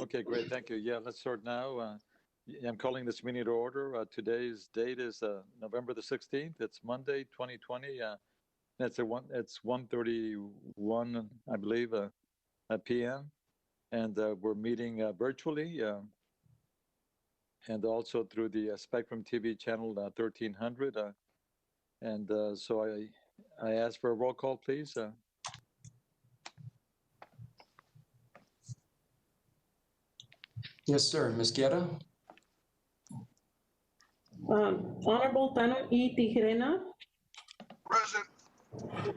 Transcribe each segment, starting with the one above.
Okay, great. Thank you. Yeah, let's start now. I'm calling this meeting to order. Today's date is November the 16th. It's Monday, 2020. It's 1:31, I believe, at p.m. And we're meeting virtually and also through the Spectrum TV channel 1300. So I ask for a roll call, please. Yes, sir. Ms. Guerra? Honorable Tano E. Tijerena. Present.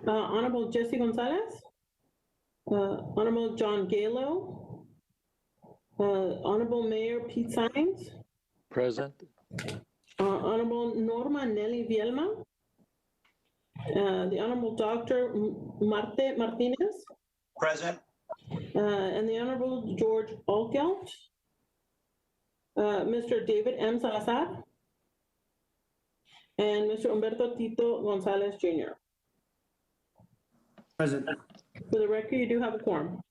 Honorable Jesse Gonzalez. Honorable John Galo. Honorable Mayor Pete Sines. Present. Honorable Norma Nelly Vielma. The Honorable Dr. Marte Martinez. Present. And the Honorable George Olkelt. Mr. David M. Salazar. And Mr. Humberto Tito Gonzalez Jr. Present. For the record, you do have a quorum.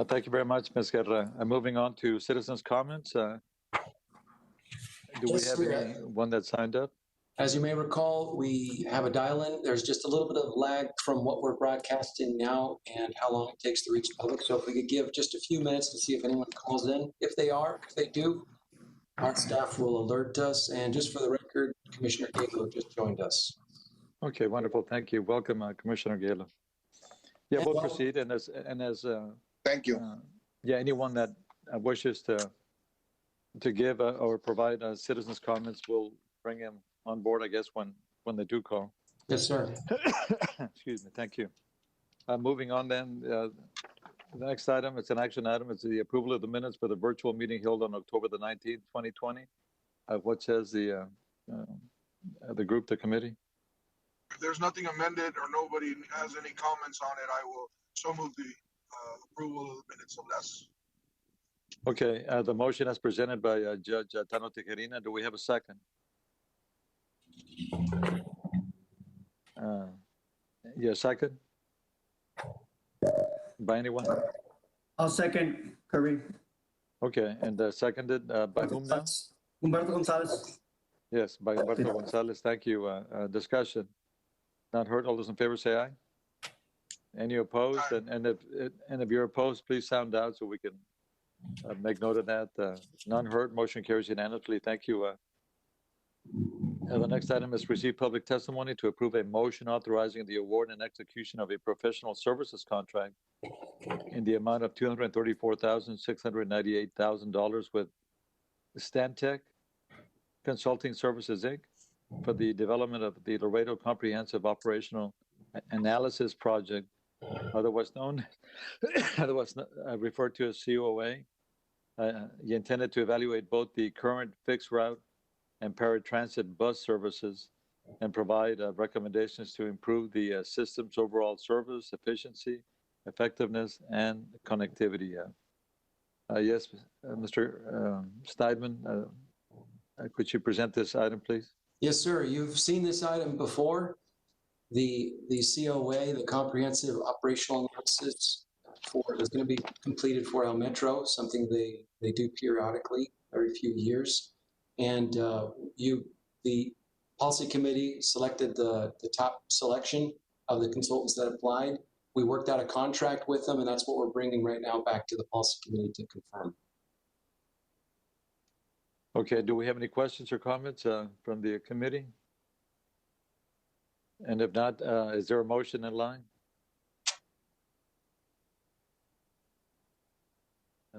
Thank you very much, Ms. Guerra. Moving on to citizens' comments. Do we have anyone that signed up? As you may recall, we have a dial-in. There's just a little bit of lag from what we're broadcasting now and how long it takes to reach the public. So if we could give just a few minutes to see if anyone calls in. If they do, our staff will alert us. And just for the record, Commissioner Galo just joined us. Okay, wonderful. Thank you. Welcome, Commissioner Galo. Yeah, we'll proceed. And as Thank you. Yeah, anyone that wishes to give or provide citizens' comments, we'll bring them on board, I guess, when they do call. Yes, sir. Excuse me. Thank you. Moving on then, the next item, it's an action item. It's the approval of the minutes for the virtual meeting held on October the 19th, 2020. What says the group, the committee? If there's nothing amended or nobody has any comments on it, I will so move the approval of the minutes unless. Okay, the motion as presented by Judge Tano Tijerina. Do we have a second? Yeah, second? By anyone? I'll second, Kirby. Okay, and seconded by whom now? Humberto Gonzalez. Yes, by Humberto Gonzalez. Thank you. Discussion. Not heard. All those in favor say aye. Any opposed? Aye. And if you're opposed, please sound out so we can make note of that. None heard. Motion carries unanimously. Thank you. The next item is receive public testimony to approve a motion authorizing the award and execution of a professional services contract in the amount of $234,698,000 with Stantec Consulting Services, Inc. for the development of the Laredo Comprehensive Operational Analysis Project, otherwise referred to as COA. Intended to evaluate both the current fixed route and paratransit bus services and provide recommendations to improve the system's overall service, efficiency, effectiveness, and connectivity. Yes, Mr. Steidman, could you present this item, please? Yes, sir. You've seen this item before. The COA, the Comprehensive Operational Analysis, is going to be completed for El Metro, something they do periodically, every few years. And the policy committee selected the top selection of the consultants that applied. We worked out a contract with them, and that's what we're bringing right now back to the policy committee to confirm. Okay, do we have any questions or comments from the committee? And if not, is there a motion in line?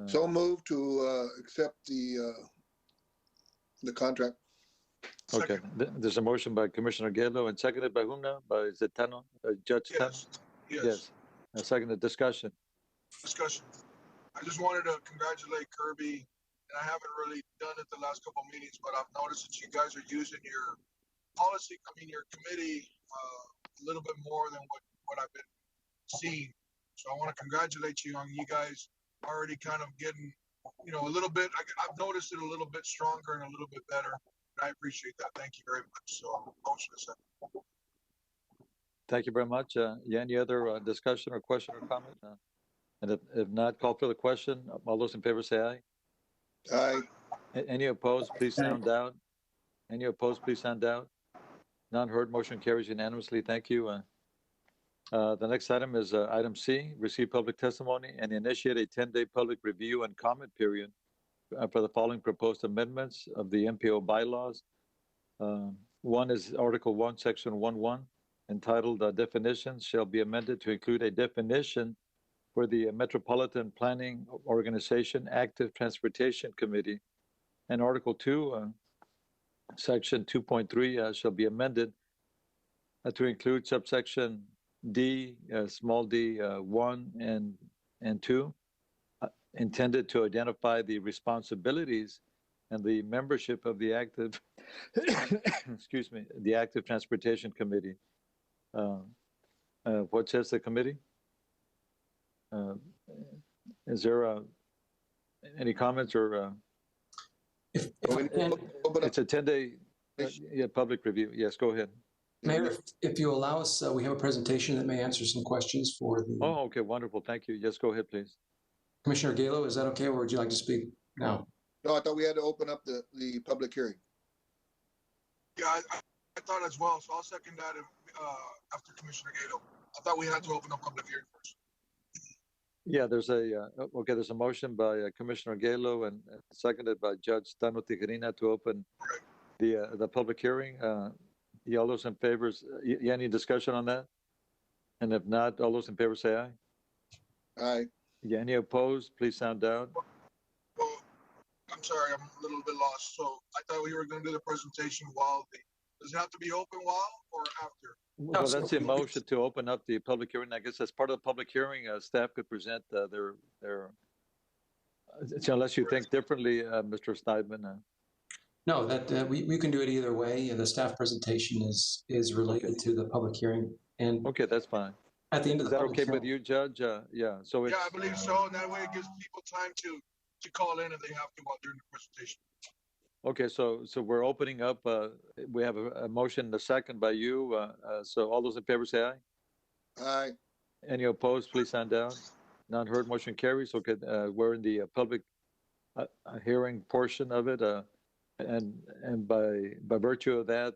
So move to accept the contract. Okay, there's a motion by Commissioner Galo and seconded by whom now? By, is it Tano? Judge Tano? Yes. Seconded. Discussion. I just wanted to congratulate Kirby, and I haven't really done it the last couple of meetings, but I've noticed that you guys are using your your committee a little bit more than what I've been seeing. So I want to congratulate you on you guys already kind of getting, a little bit, I've noticed it a little bit stronger and a little bit better. I appreciate that. Thank you very much. So, motion is second. Thank you very much. Any other discussion or question or comment? And if not, call for the question. All those in favor say aye. Aye. Any opposed, please sound out. Any opposed, please sound out. None heard, motion carries unanimously. Thank you. The next item is item C, receive public testimony and initiate a 10-day public review and comment period for the following proposed amendments of the MPO bylaws. One is Article 1, Section 1.1, entitled Definitions shall be amended to include a definition for the Metropolitan Planning Organization Active Transportation Committee. And Article 2, Section 2.3 shall be amended to include subsection D, small d, 1 and 2, intended to identify the responsibilities and the membership of the active, excuse me, the Active Transportation Committee. What says the committee? Is there any comments or? If I can, It's a 10-day public review. Yes, go ahead. Mayor, if you allow us, we have a presentation that may answer some questions for the Oh, okay, wonderful. Thank you. Yes, go ahead, please. Commissioner Galo. Is that okay, or would you like to speak now? No, I thought we had to open up the public hearing. Yeah, I thought as well, so I'll second that after Commissioner Gato. I thought we had to open up public hearing first. Yeah, there's a motion by Commissioner Galo and seconded by Judge Tano Tijerina to open the public hearing. All those in favor, any discussion on that? And if not, all those in favor say aye. Aye. Yeah, any opposed, please sound out. Well, I'm sorry, I'm a little bit lost. So I thought we were going to do the presentation does it have to be open while or after? Well, that's the motion to open up the public hearing. I guess as part of the public hearing, staff could present their, so unless you think differently, Mr. Steidman. No, that we can do it either way. The staff presentation is related to the public hearing, and Okay, that's fine. at the end of Is the that public okay with hearing, you, Judge? Yeah, so it's. Yeah, I believe so. And that way it gives people time to call in if they have to while during the presentation. Okay, so we're opening up, we have a motion, a second by you. So all those in favor say aye. Aye. Any opposed, please stand down. None heard, motion carries. Okay, we're in the public hearing portion of it. And by virtue of that,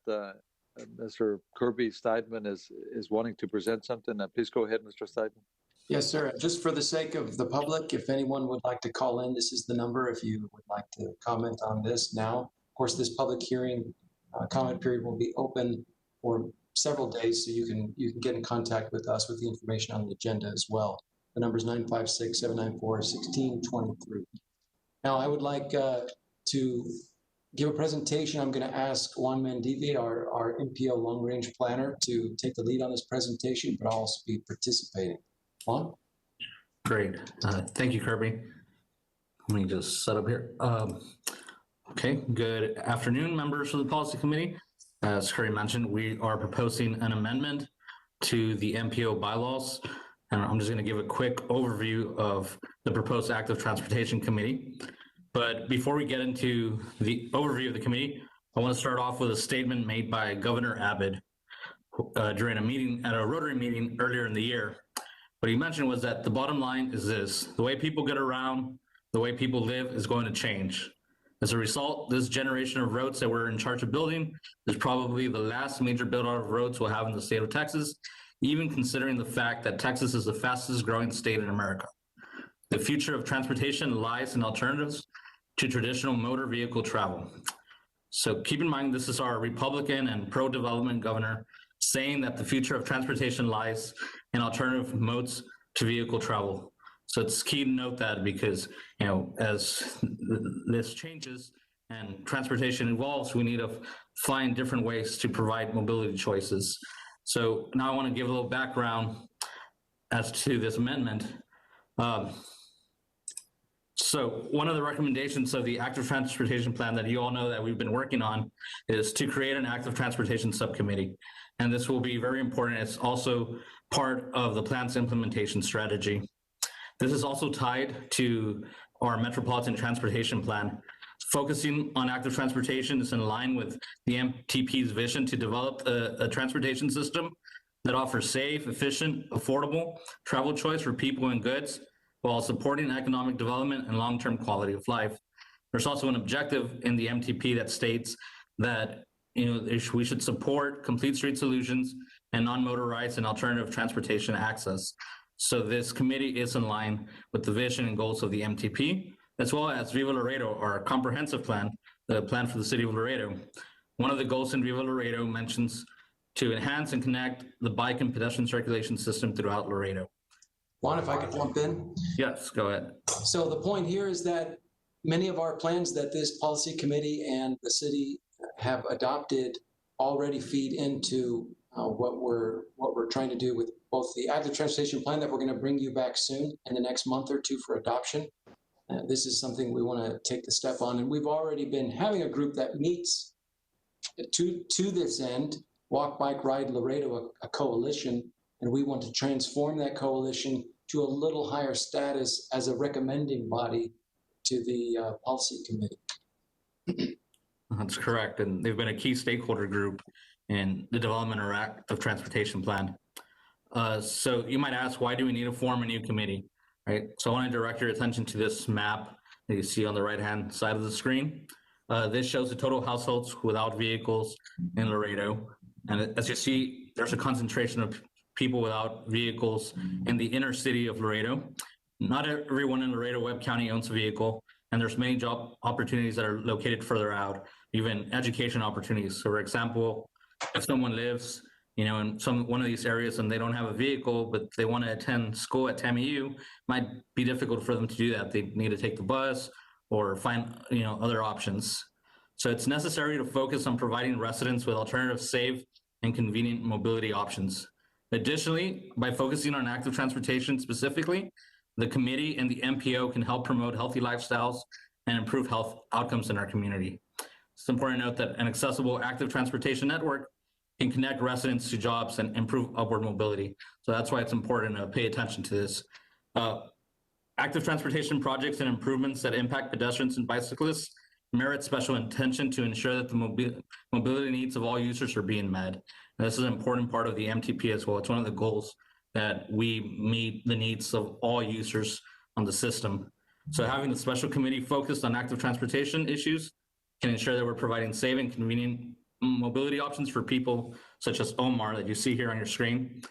Mr. Kirby Steidman is wanting to present something. Please go ahead, Mr. Steidman. yes, sir. Just for the sake of the public, if anyone would like to call in, this is the number if you would like to comment on this now. Of course, this public hearing comment period will be open for several days, so you can get in contact with us with the information on the agenda as well. The number is 956-794-1623. Now, I would like to give a presentation. I'm going to ask Juan Mendive, our MPO long-range planner, to take the lead on this presentation, but I'll also be participating. Juan? Great. Thank you, Kirby. Let me just set up here. Okay, good afternoon, members of the Policy Committee. As Kirby mentioned, we are proposing an amendment to the MPO bylaws. And I'm just going to give a quick overview of the proposed Active Transportation Committee. But before we get into the overview of the committee, I want to start off with a statement made by Governor Abbott during a meeting at a Rotary meeting earlier in the year. What he mentioned was that the bottom line is this: the way people get around, the way people live is going to change. As a result, this generation of roads that we're in charge of building is probably the last major build out of roads we'll have in the state of Texas, even considering the fact that Texas is the fastest growing state in America. The future of transportation lies in alternatives to traditional motor vehicle travel. So keep in mind, this is our Republican and pro-development governor saying that the future of transportation lies in alternative modes to vehicle travel. So it's key to note that, because, you know, as this changes and transportation evolves, we need to find different ways to provide mobility choices. So now I want to give a little background as to this amendment. So one of the recommendations of the Active Transportation Plan that you all know that we've been working on is to create an Active Transportation Subcommittee. And this will be very important. It's also part of the plan's implementation strategy. This is also tied to our Metropolitan Transportation Plan. Focusing on active transportation is in line with the MTP's vision to develop a transportation system that offers safe, efficient, affordable travel choice for people and goods, while supporting economic development and long-term quality of life. There's also an objective in the MTP that states that we should support complete street solutions and non-motorized and alternative transportation access. So this committee is in line with the vision and goals of the MTP, as well as Viva Laredo, our comprehensive plan, the plan for the city of Laredo. One of the goals in Viva Laredo mentions to enhance and connect the bike and pedestrian circulation system throughout Laredo. Juan, if I could jump in. Yes, go ahead. So the point here is that many of our plans that this policy committee and the city have adopted already feed into what we're trying to do with both the active transportation plan that we're going to bring you back soon in the next month or two for adoption. This is something we want to take the step on, and we've already been having a group that meets to this end, Walk, Bike, Ride Laredo, a coalition, and we want to transform that coalition to a little higher status as a recommending body to the policy committee. That's correct, and they've been a key stakeholder group in the development or active transportation plan. So you might ask, why do we need to form a new committee, right? So I want to direct your attention to this map that you see on the right-hand side of the screen. This shows the total households without vehicles in Laredo. And as you see, there's a concentration of people without vehicles in the inner city of Laredo. Not everyone in Laredo Webb County owns a vehicle, and there's many job opportunities that are located further out, even education opportunities. So for example, if someone lives, in one of these areas and they don't have a vehicle, but they want to attend school at TAMU, might be difficult for them to do that. They need to take the bus or find, other options. So it's necessary to focus on providing residents with alternative, safe, and convenient mobility options. Additionally, by focusing on active transportation specifically, the committee and the MPO can help promote healthy lifestyles and improve health outcomes in our community. It's important to note that an accessible active transportation network can connect residents to jobs and improve upward mobility. So that's why it's important to pay attention to this. Active transportation projects and improvements that impact pedestrians and bicyclists merit special attention to ensure that the mobility needs of all users are being met. And this is an important part of the MTP as well. It's one of the goals that we meet the needs of all users on the system. So having the special committee focused on active transportation issues can ensure that we're providing safe and convenient mobility options for people such as Omar that you see here on your screen.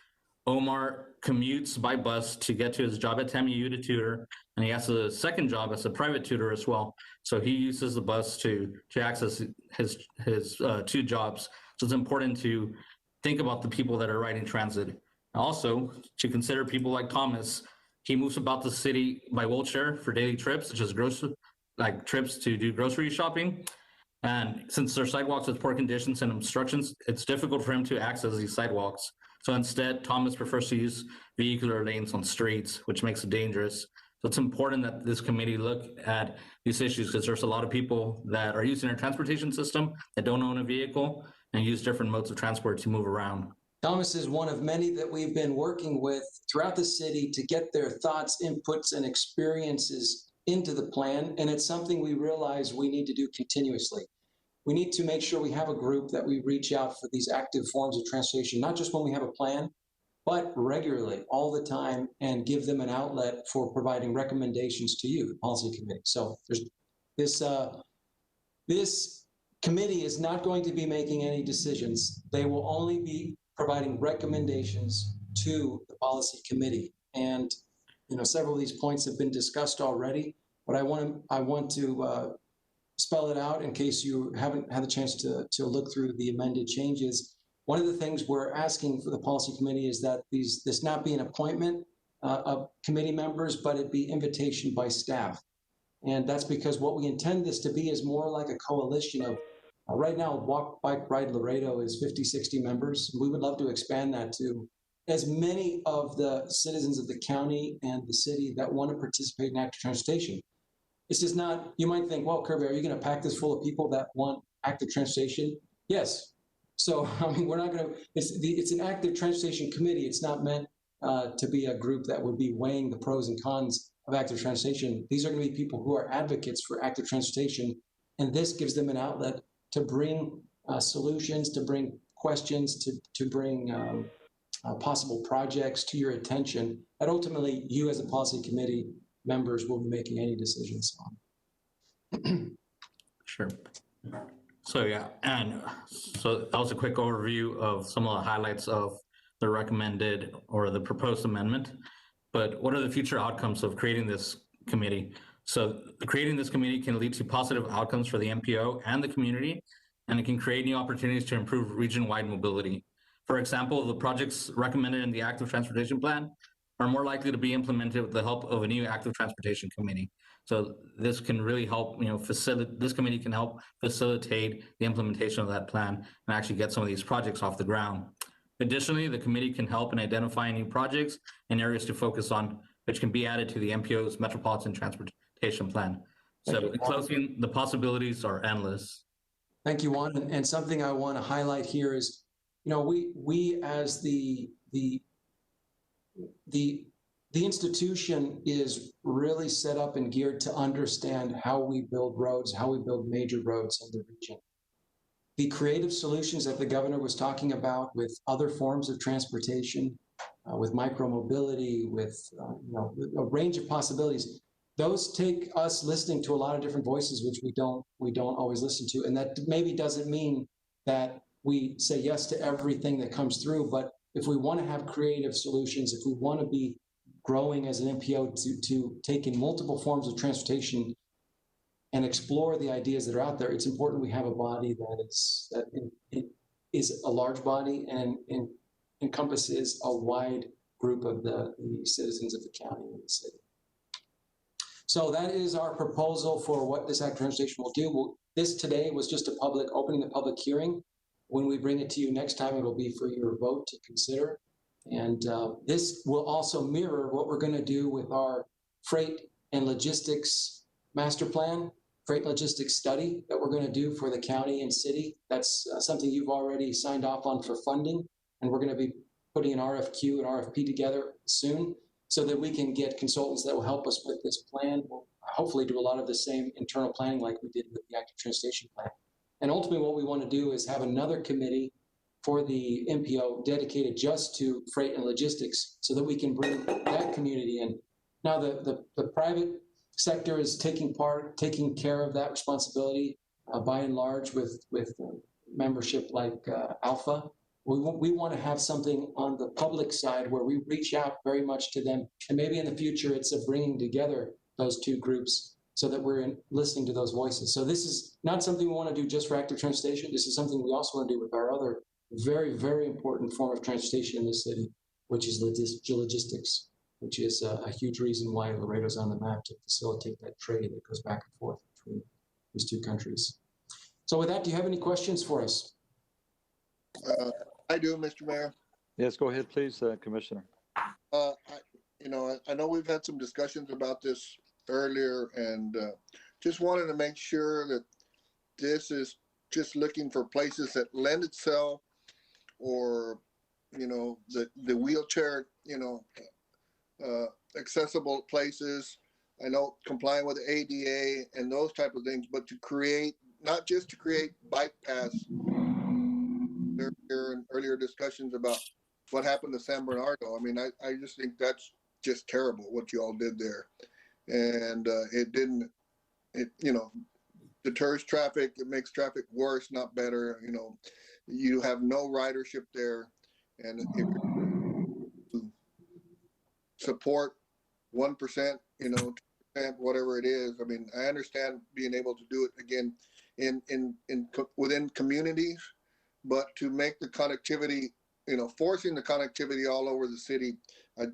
Omar commutes by bus to get to his job at TAMU to tutor, and he has a second job as a private tutor as well. So he uses the bus to access his two jobs. So it's important to think about the people that are riding transit. Also, to consider people like Thomas. He moves about the city by wheelchair for daily trips, such as trips to do grocery shopping. And since there are sidewalks with poor conditions and obstructions, it's difficult for him to access these sidewalks. So instead, Thomas prefers to use vehicular lanes on streets, which makes it dangerous. So it's important that this committee look at these issues because there's a lot of people that are using our transportation system that don't own a vehicle and use different modes of transport to move around. Thomas is one of many that we've been working with throughout the city to get their thoughts, inputs, and experiences into the plan, and it's something we realize we need to do continuously. We need to make sure we have a group that we reach out for these active forms of transportation, not just when we have a plan, but regularly, all the time, and give them an outlet for providing recommendations to you, the policy committee. So there's this committee is not going to be making any decisions. They will only be providing recommendations to the policy committee. And several of these points have been discussed already, but I want to spell it out in case you haven't had a chance to look through the amended changes. One of the things we're asking for the policy committee is that this not be an appointment of committee members, but it be invitation by staff. And that's because what we intend this to be is more like a coalition of, right now, Walk, Bike, Ride Laredo is 50, 60 members. We would love to expand that to as many of the citizens of the county and the city that want to participate in active transportation. It's just not, you might think, well, Kirby, are you going to pack this full of people that want active transportation? Yes. So, we're not going to, it's an active transportation committee. It's not meant to be a group that would be weighing the pros and cons of active transportation. These are going to be people who are advocates for active transportation, and this gives them an outlet to bring solutions, to bring questions, to bring possible projects to your attention that ultimately you as a policy committee members will be making any decisions on. Sure. So yeah, and so that was a quick overview of some of the highlights of the recommended or the proposed amendment. But what are the future outcomes of creating this committee? So creating this committee can lead to positive outcomes for the MPO and the community, and it can create new opportunities to improve region-wide mobility. For example, the projects recommended in the active transportation plan are more likely to be implemented with the help of a new active transportation committee. So this can really help, this committee can help facilitate the implementation of that plan and actually get some of these projects off the ground. Additionally, the committee can help in identifying new projects and areas to focus on, which can be added to the MPO's Metropolitan Transportation Plan. So in closing, the possibilities are endless. Thank you, Juan. And something I want to highlight here is, we as the institution is really set up and geared to understand how we build roads, how we build major roads in the region. The creative solutions that the governor was talking about with other forms of transportation, with micromobility, with a range of possibilities, those take us listening to a lot of different voices, which we don't always listen to. And that maybe doesn't mean that we say yes to everything that comes through, but if we want to have creative solutions, if we want to be growing as an MPO to take in multiple forms of transportation and explore the ideas that are out there, it's important we have a body that is a large body and encompasses a wide group of the citizens of the county and the city. So that is our proposal for what this active transportation will do. This today was just opening the public hearing. When we bring it to you next time, it'll be for your vote to consider. And this will also mirror what we're going to do with our freight and logistics master plan, freight logistics study that we're going to do for the county and city. That's something you've already signed off on for funding. And we're going to be putting an RFQ and RFP together soon so that we can get consultants that will help us with this plan. We'll hopefully do a lot of the same internal planning like we did with the active transportation plan. And ultimately what we want to do is have another committee for the MPO dedicated just to freight and logistics so that we can bring that community in. Now the private sector is taking care of that responsibility by and large with membership like Alpha. We want to have something on the public side where we reach out very much to them. And maybe in the future, it's a bringing together those two groups so that we're listening to those voices. So this is not something we want to do just for active transportation. This is something we also want to do with our other very, very important form of transportation in the city, which is logistics, which is a huge reason why Laredo's on the map to facilitate that trade that goes back and forth between these two countries. So with that, do you have any questions for us? I do, Mr. Mayor. Yes, go ahead, please, Commissioner. I know we've had some discussions about this earlier, and just wanted to make sure that this is just looking for places that lend itself, or the wheelchair, accessible places. I know complying with the ADA and those type of things, but to create, not just to create bike paths. There in earlier discussions about what happened to San Bernardo. I mean, I just think that's just terrible what you all did there. And it deters traffic. It makes traffic worse, not better. You have no ridership there. And if you support 1%, 2%, whatever it is, I mean, I understand being able to do it again within communities, but to make the connectivity, forcing the connectivity all over the city,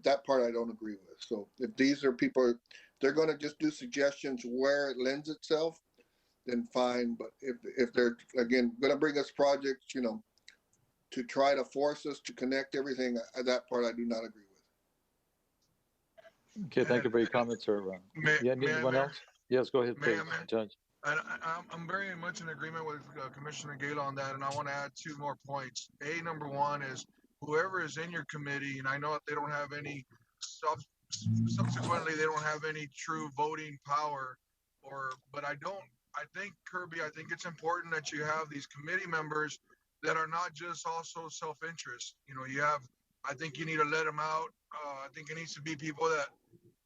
that part I don't agree with. So if these are people, they're going to just do suggestions where it lends itself, then fine. But if they're, again, going to bring us projects, to try to force us to connect everything, that part I do not agree with. Okay, thank you for your comments, sir. Anyone else? Yes, go ahead, please, Judge. I'm very much in agreement with Commissioner Gale on that, and I want to add two more points. Number one is whoever is in your committee, and I know that they don't have any, subsequently, they don't have any true voting power, but I think, Kirby, I think it's important that you have these committee members that are not just also self-interest. You have I think you need to let them out. I think it needs to be people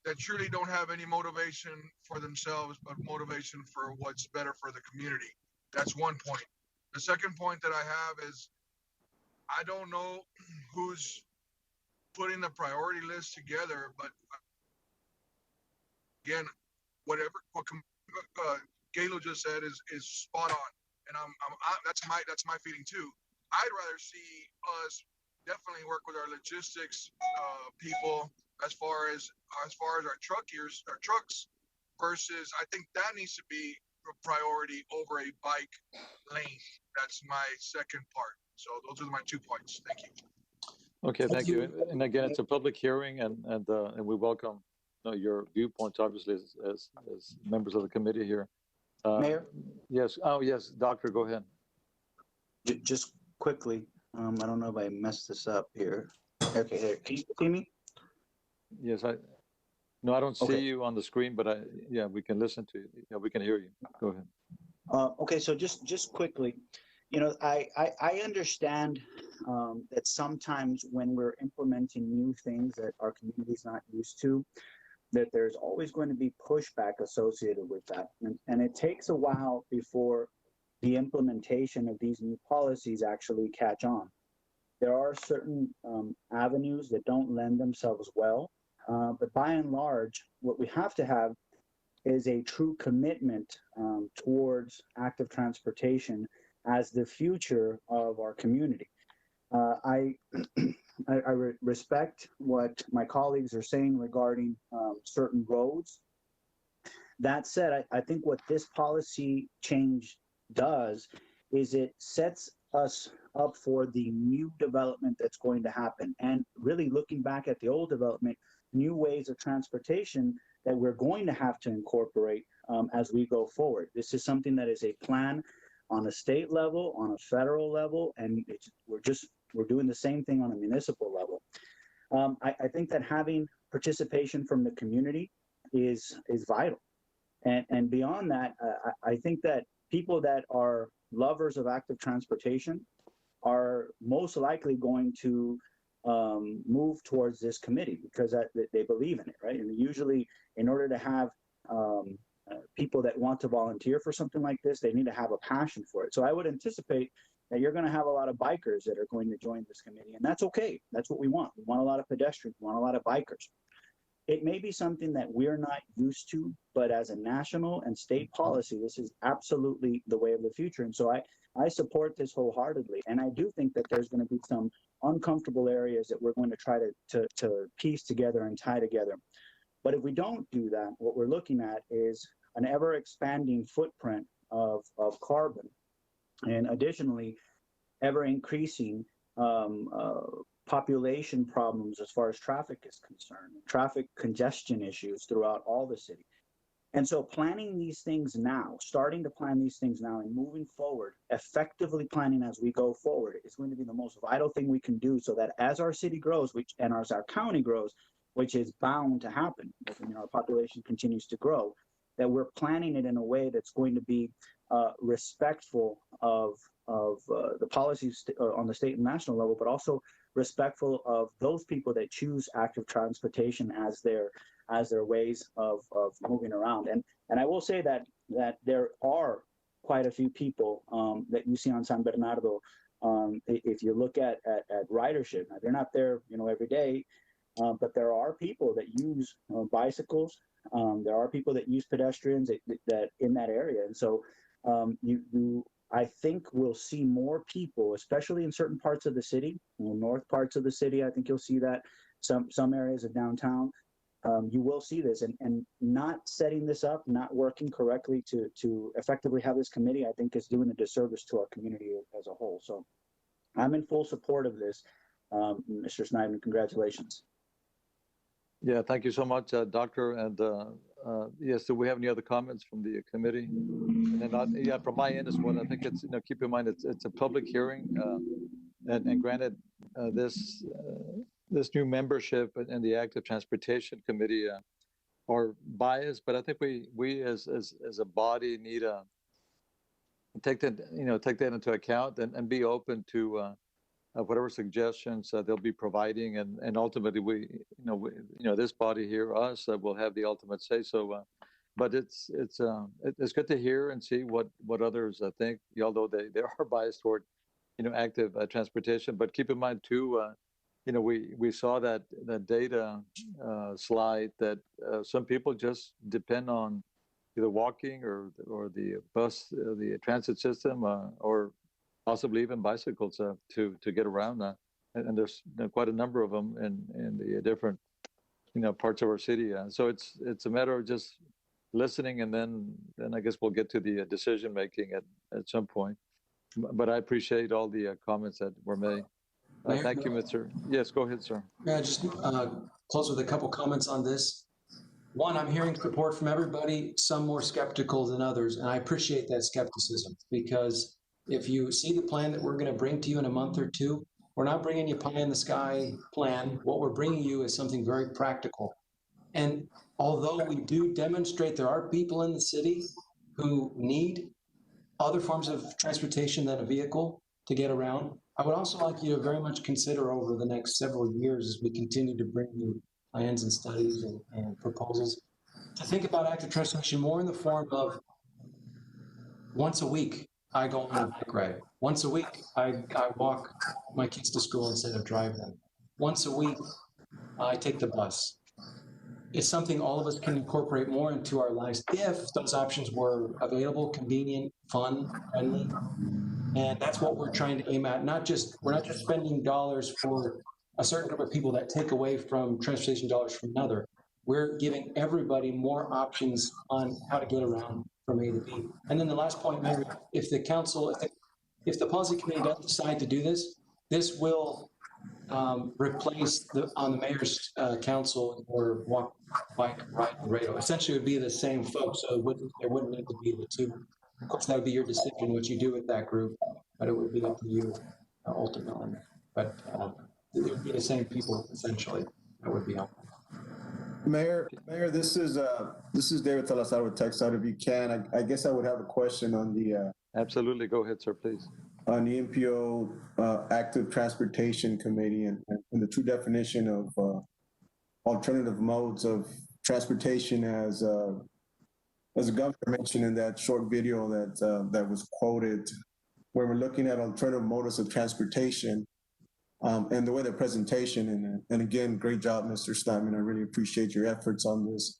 that truly don't have any motivation for themselves, but motivation for what's better for the community. That's one point. The second point that I have is I don't know who's putting the priority list together, but again, what Galo just said is spot on, and that's my feeling too. I'd rather see us definitely work with our logistics people as far as our trucks, versus I think that needs to be a priority over a bike lane. That's my second part. So those are my 2 points. Thank you. Okay, thank you. And again, it's a public hearing, and we welcome your viewpoints, obviously, as members of the committee here. Mayor? Yes. Oh, yes, Doctor, go ahead. Just quickly, I don't know if I messed this up here. Okay, here, can you see me? Yes, no, I don't see Okay. you on the screen, but yeah, we can listen to you. Yeah, we can hear you. Go ahead. Okay, so just quickly, I understand that sometimes when we're implementing new things that our community's not used to, that there's always going to be pushback associated with that. And it takes a while before the implementation of these new policies actually catch on. There are certain avenues that don't lend themselves well, but by and large, what we have to have is a true commitment towards active transportation as the future of our community. I respect what my colleagues are saying regarding certain roads. That said, I think what this policy change does is it sets us up for the new development that's going to happen. And really looking back at the old development, new ways of transportation that we're going to have to incorporate as we go forward. This is something that is a plan on a state level, on a federal level, and we're doing the same thing on a municipal level. I think that having participation from the community is vital. And beyond that, I think that people that are lovers of active transportation are most likely going to move towards this committee because they believe in it, right? And usually, in order to have people that want to volunteer for something like this, they need to have a passion for it. So I would anticipate that you're going to have a lot of bikers that are going to join this committee, and that's okay. That's what we want. We want a lot of pedestrians. We want a lot of bikers. It may be something that we're not used to, but as a national and state policy, this is absolutely the way of the future. And so I support this wholeheartedly. And I do think that there's going to be some uncomfortable areas that we're going to try to piece together and tie together. But if we don't do that, what we're looking at is an ever expanding footprint of carbon, and additionally, ever increasing population problems as far as traffic is concerned, traffic congestion issues throughout all the city. And so planning these things now, starting to plan these things now and moving forward, effectively planning as we go forward is going to be the most vital thing we can do so that as our city grows, and as our county grows, which is bound to happen, our population continues to grow, that we're planning it in a way that's going to be respectful of the policies on the state and national level, but also respectful of those people that choose active transportation as their ways of moving around. And I will say that there are quite a few people that you see on San Bernardo. If you look at ridership, now they're not there, every day, but there are people that use bicycles. There are people that use pedestrians that in that area, and so I think we'll see more people, especially in certain parts of the city, north parts of the city. I think you'll see that some areas of downtown. You will see this, and not setting this up, not working correctly to effectively have this committee, I think is doing a disservice to our community as a whole. So I'm in full support of this, Mr. Snyder. Congratulations. Yeah, thank you so much, Doctor. And yes, do we have any other comments from the committee? And then, yeah, from my end as well, I think it's, keep in mind, it's a public hearing. And granted, this new membership and the Active Transportation Committee are biased, but I think we as a body need to take that into account and be open to whatever suggestions they'll be providing, and ultimately this body here, us, will have the ultimate say. So, but it's good to hear and see what others think, although they are biased toward active transportation. But keep in mind too, we saw that data slide that some people just depend on either walking or the bus, the transit system, or possibly even bicycles to get around. And there's quite a number of them in the different parts of our city. So it's a matter of just listening, and then I guess we'll get to the decision making at some point. But I appreciate all the comments that were made. Mayor, Thank you, Mr. Yes, go ahead, sir. Yeah, just close with a couple comments on this. One, I'm hearing support from everybody, some more skeptical than others, and I appreciate that skepticism, because if you see the plan that we're going to bring to you in a month or two, we're not bringing you pie in the sky plan. What we're bringing you is something very practical. And although we do demonstrate there are people in the city who need other forms of transportation than a vehicle to get around, I would also like you to very much consider over the next several years, as we continue to bring you plans and studies and proposals, to think about active transportation more in the form of once a week, I go on a bike ride. Once a week, I walk my kids to school instead of drive them. Once a week, I take the bus. It's something all of us can incorporate more into our lives if those options were available, convenient, fun, friendly. And that's what we're trying to aim at. We're not just spending dollars for a certain group of people that take away from transportation dollars from another. We're giving everybody more options on how to get around from A to B. And then the last point, Mayor, if the council, if the policy committee does decide to do this, this will replace on the mayor's council or walk, bike, ride, and radar. Essentially, it would be the same folks, so there wouldn't need to be the two. Of course, that would be your decision what you do with that group, but it would be up to you ultimately. But it would be the same people essentially that would be on. Mayor, this is David Salazar with TechSouth. If you can, I guess I would have a question on the Absolutely, go ahead, sir, please. On the MPO Active Transportation Committee and the true definition of alternative modes of transportation, as the governor mentioned in that short video that was quoted, where we're looking at alternative modes of transportation. And the way the presentation, and again, great job, Mr. Steinman. I really appreciate your efforts on this.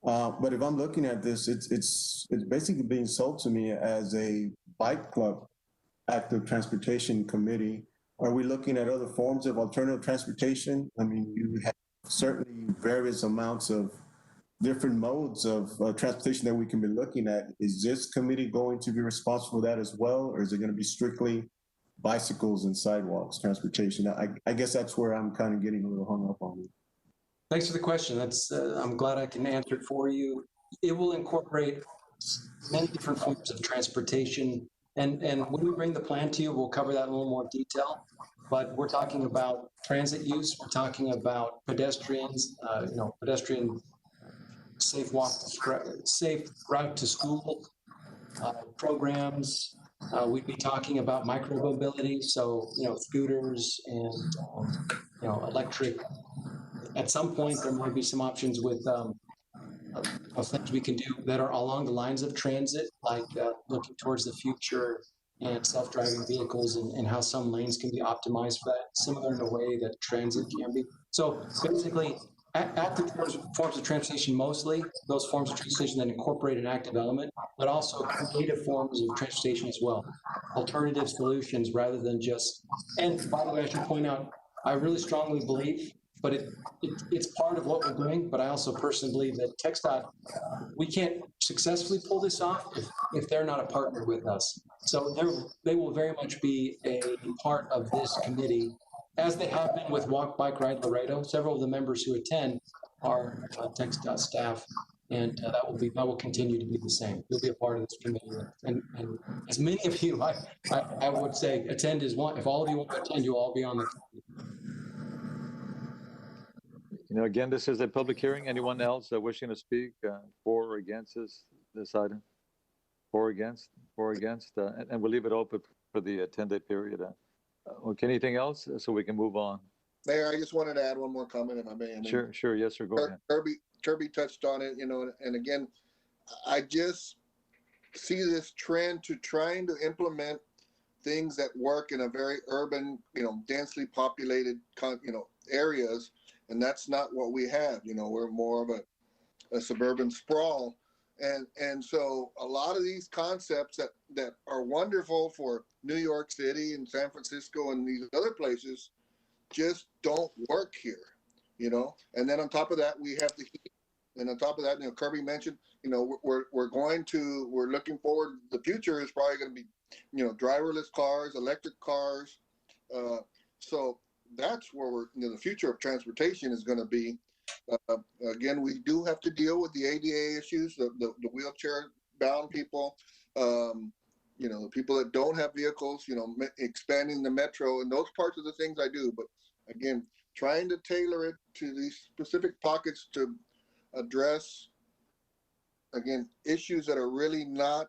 But if I'm looking at this, it's basically being sold to me as a bike club active transportation committee. Are we looking at other forms of alternative transportation? I mean, you have certainly various amounts of different modes of transportation that we can be looking at. Is this committee going to be responsible for that as well, or is it going to be strictly bicycles and sidewalks transportation? I guess that's where I'm kind of getting a little hung up on it. Thanks for the question. I'm glad I can answer it for you. It will incorporate many different forms of transportation. And when we bring the plan to you, we'll cover that in a little more detail. But we're talking about transit use. We're talking about pedestrians, pedestrian safe route to school programs. We'd be talking about micromobility, so scooters and electric. At some point, there might be some options with things we can do that are along the lines of transit, like looking towards the future and self-driving vehicles and how some lanes can be optimized for that, similar in a way that transit can be. So basically, active forms of transportation, mostly those forms of transportation that incorporate an active element, but also creative forms of transportation as well. Alternative solutions rather than just, and by the way, I should point out, I really strongly believe, but it's part of what we're doing, but I also personally believe that TxDOT, we can't successfully pull this off if they're not a partner with us. So they will very much be a part of this committee, as they have been with Walk, Bike, Ride, Laredo. Several of the members who attend are TxDOT staff, and that will continue to be the same. You'll be a part of this committee, and as many of you, I would say, attend as one. If all of you want to attend, you'll all be on the committee. Again, this is a public hearing. Anyone else wishing to speak for or against this item? For or against, and we'll leave it open for the 10-day period. Okay, anything else so we can move on? Mayor, I just wanted to add one more comment if I may. I mean, Sure, yes, sir, go ahead. Kirby touched on it, and again, I just see this trend to trying to implement things that work in a very urban, densely populated, areas, and that's not what we have. We're more of a suburban sprawl, and so a lot of these concepts that are wonderful for New York City and San Francisco and these other places just don't work here. And then on top of that, we have the heat. And on top of that, Kirby mentioned, we're looking forward. The future is probably going to be, driverless cars, electric cars. So that's where the future of transportation is going to be. Again, we do have to deal with the ADA issues, the wheelchair bound people, the people that don't have vehicles, expanding the metro and those parts of the things I do. But again, trying to tailor it to these specific pockets to address, again, issues that are really not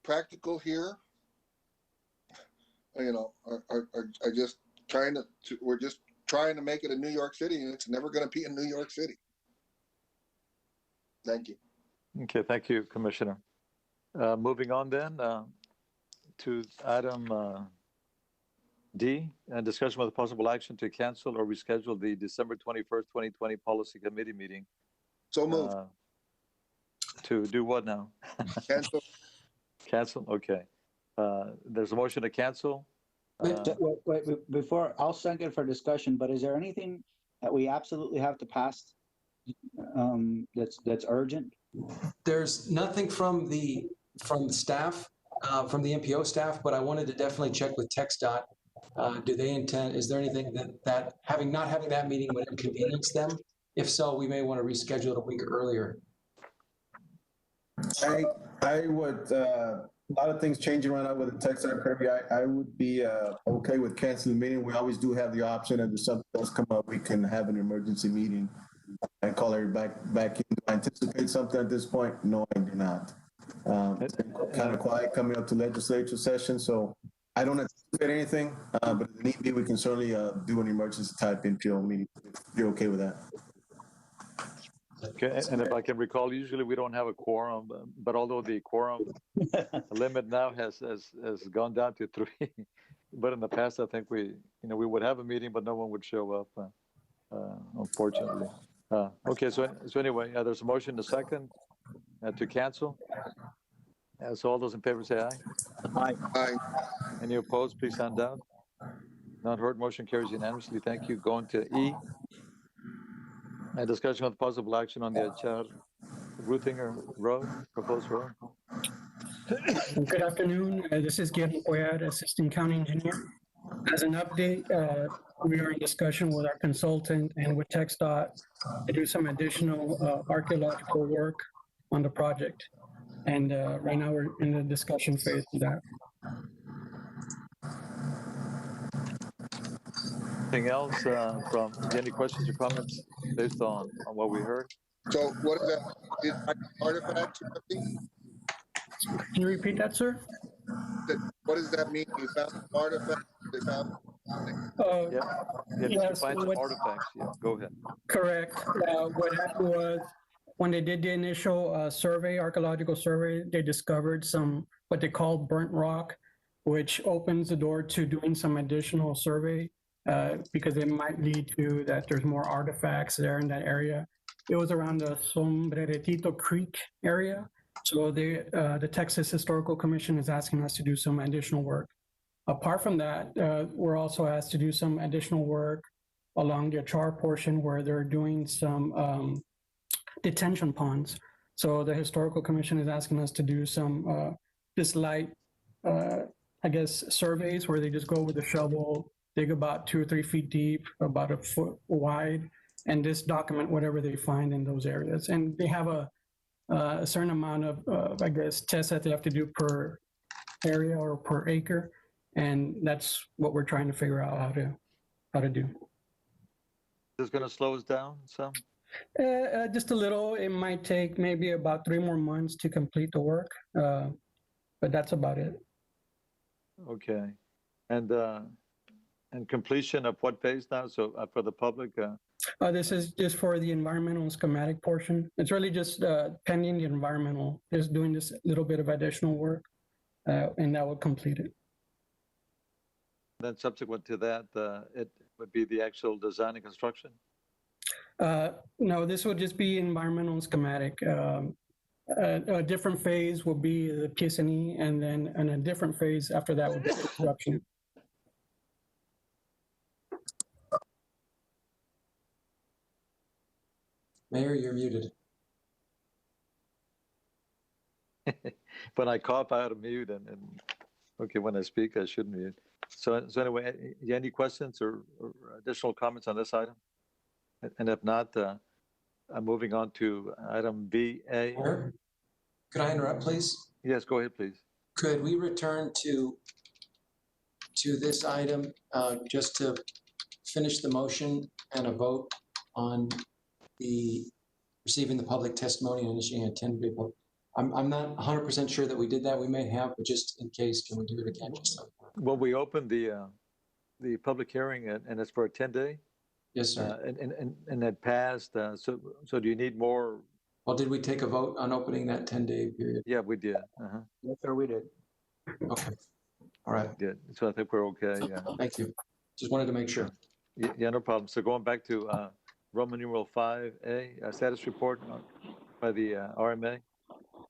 practical here, are just we're just trying to make it a New York City, and it's never going to be in New York City. Thank you. Okay, thank you, Commissioner. Moving on then to item D, discussion with possible action to cancel or reschedule the December 21st, 2020 Policy Committee meeting. So moved. To do what now? Cancel. Cancel, okay. There's a motion to cancel. Wait, before, I'll second for discussion, but is there anything that we absolutely have to pass that's urgent? There's nothing from the staff, from the MPO staff, but I wanted to definitely check with TxDOT. Do they intend, is there anything that not having that meeting would inconvenience them? If so, we may want to reschedule it a week earlier. I would, a lot of things changing right now with the TxDOT, Kirby. I would be okay with canceling the meeting. We always do have the option, and if something does come up, we can have an emergency meeting and call everybody back in. Do I anticipate something at this point? No, I do not. It's been kind of quiet coming up to legislature session, so I don't anticipate anything, but if need be, we can certainly do an emergency type NPO meeting. If you're okay with that. Okay, and if I can recall, usually we don't have a quorum, but although the quorum limit now has gone down to 3, but in the past, I think we would have a meeting, but no one would show up, unfortunately. Okay, so anyway, there's a motion to second to cancel. So all those in favor say aye. Aye. Aye. Any opposed, please hand down. None heard, motion carries unanimously. Thank you. Going to E. A discussion with possible action on the Achar Ruthinger Road, proposed road. Good afternoon. This is Guillermo Cuellar, Assistant County Engineer. As an update, we are in discussion with our consultant and with TxDOT to do some additional archaeological work on the project. And right now we're in the discussion phase of that. Anything else from any questions or comments based on what we heard? So what is that? Is that artifacts or something? Can you repeat that, sir? What does that mean? You found artifacts? They found. Yeah, did you find some artifacts? Yeah, go ahead. Correct. What happened was when they did the initial survey, archaeological survey, they discovered some what they call burnt rock, which opens the door to doing some additional survey because it might lead to that there's more artifacts there in that area. It was around the Sombreretito Creek area. So the Texas Historical Commission is asking us to do some additional work. Apart from that, we're also asked to do some additional work along the Achar portion where they're doing some detention ponds. So the Historical Commission is asking us to do some just light, I guess, surveys where they just go with a shovel, dig about 2 or 3 feet deep, about a foot wide, and just document whatever they find in those areas. And they have a certain amount of, I guess, tests that they have to do per area or per acre. And that's what we're trying to figure out how to do. Is this going to slow us down some? Just a little. It might take maybe about 3 more months to complete the work, but that's about it. Okay. and completion of what phase now? So for the public, This is just for the environmental and schematic portion. It's really just pending the environmental, just doing this little bit of additional work, and that will complete it. then subsequent to that, it would be the actual design and construction? No, this would just be environmental and schematic. A different phase will be the PS&E, and then a different phase after that would be construction. Mayor, you're muted. When I cough out of mute and okay, when I speak, I shouldn't mute. So anyway, any questions or additional comments on this item? And if not, I'm moving on to item BA. Mayor, could I interrupt, please? Yes, go ahead, please. Could we return to this item just to finish the motion and a vote on the receiving the public testimony and initiating a tentative vote? I'm not 100% sure that we did that. We may have, but just in case, can we do it again? Just so. Well, we opened the public hearing and it's for a 10-day. Yes, sir. And it passed. So do you need more? Well, did we take a vote on opening that 10-day period? Yeah, we did. Yes, sir, we did. Okay. All right. Good. So I think we're okay. Yeah. Thank you. Just wanted to make sure. Yeah, no problem. So going back to Roman numeral 5A, status report by the RMA.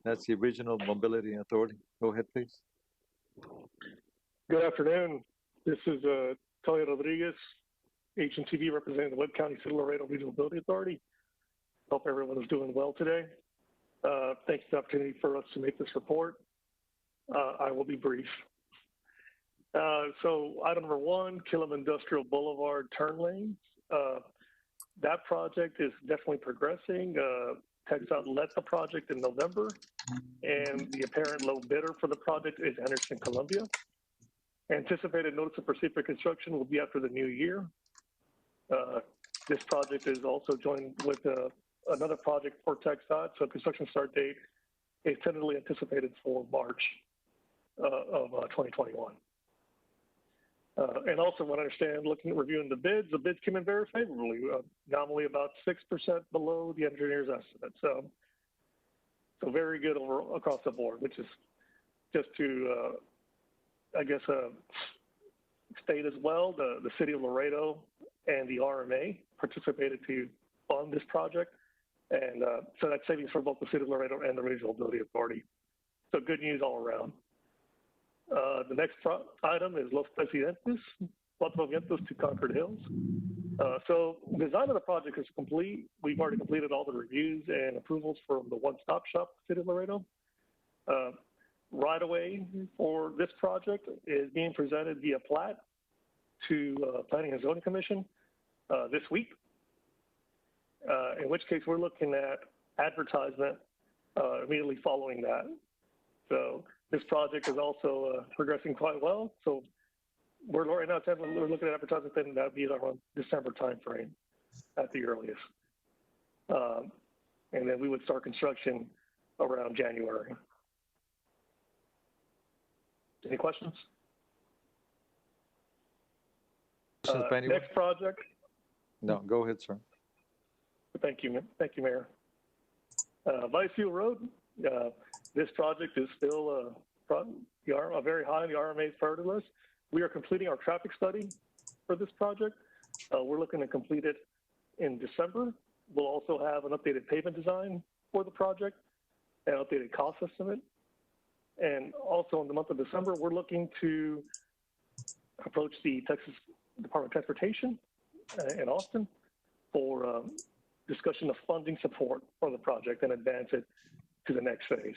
That's the Regional Mobility Authority. Go ahead, please. Good afternoon. This is Tony Rodriguez, HMTV representing the Webb County City Laredo Regional Mobility Authority. Hope everyone is doing well today. Thanks for the opportunity for us to make this report. I will be brief. So item number 1, Killam Industrial Boulevard turn lanes. That project is definitely progressing. TxDOT led the project in November, and the apparent low bidder for the project is Anderson Columbia. Anticipated notice of proceed for construction will be after the new year. This project is also joined with another project for TxDOT, so construction start date is tentatively anticipated for March of 2021. And also, what I understand, looking at reviewing the bids came in very favorably, nominally about 6% below the engineer's estimate. So very good across the board, which is just to, I guess, state as well, the city of Laredo and the RMA participated to fund this project. And so that's savings for both the city of Laredo and the Regional Mobility Authority. So good news all around. The next item is Los Presidentes, Cuatro Vientos to Concord Hills. So design of the project is complete. We've already completed all the reviews and approvals from the one-stop shop, City of Laredo. Right away for this project is being presented via plat to Planning and Zoning Commission this week. In which case we're looking at advertisement immediately following that. So this project is also progressing quite well. So we're right now we're looking at advertisement, then that would be around December timeframe at the earliest. And then we would start construction around January. Any questions? Next project. No, go ahead, sir. Thank you, Mayor. Vicefield Road. This project is still very high on the RMA's priority list. We are completing our traffic study for this project. We're looking to complete it in December. We'll also have an updated pavement design for the project, an updated cost estimate. And also in the month of December, we're looking to approach the Texas Department of Transportation in Austin for discussion of funding support for the project and advance it to the next phase.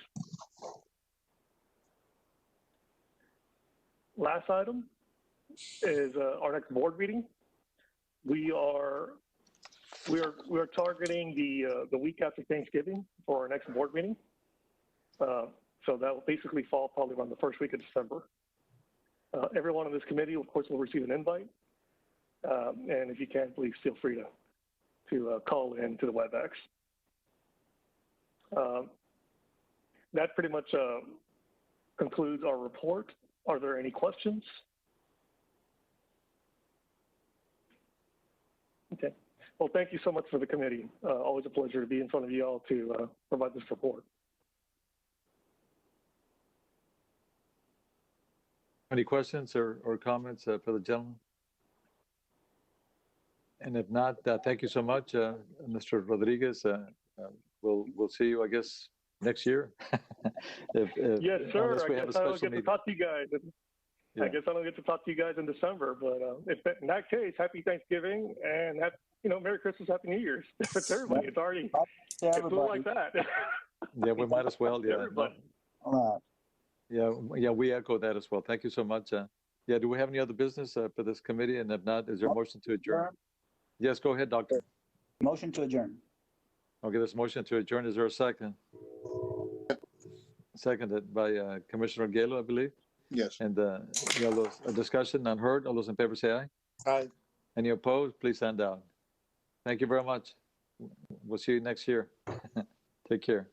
Last item is our next board meeting. We are targeting the week after Thanksgiving for our next board meeting. So that will basically fall probably around the first week of December. Everyone on this committee, of course, will receive an invite. And if you can, please feel free to call in to the WebEx. That pretty much concludes our report. Are there any questions? Well, thank you so much for the committee. Always a pleasure to be in front of you all to provide this report. Any questions or comments for the gentleman? And if not, thank you so much, Mr. Rodriguez. We'll see you, I guess, next year. Yes, sir. Unless we I have a guess I don't special get to meeting. talk to you guys. Yeah. I guess I don't get to talk to you guys in December, but in that case, happy Thanksgiving and Merry Christmas, Happy New Year's to everybody. It's already it's like that. Yeah, we might as well. Yeah. Everybody. Yeah, we echo that as well. Thank you so much. Yeah, do we have any other business for this committee? And if not, is there a motion to adjourn? Yes, go ahead, Doctor. Motion to adjourn. Okay, this motion to adjourn. Is there a second? Seconded by Commissioner Galo, I believe. Yes. And a discussion unheard. All those in favor say aye. Aye. Any opposed? Please stand down. Thank you very much. We'll see you next year. Take care.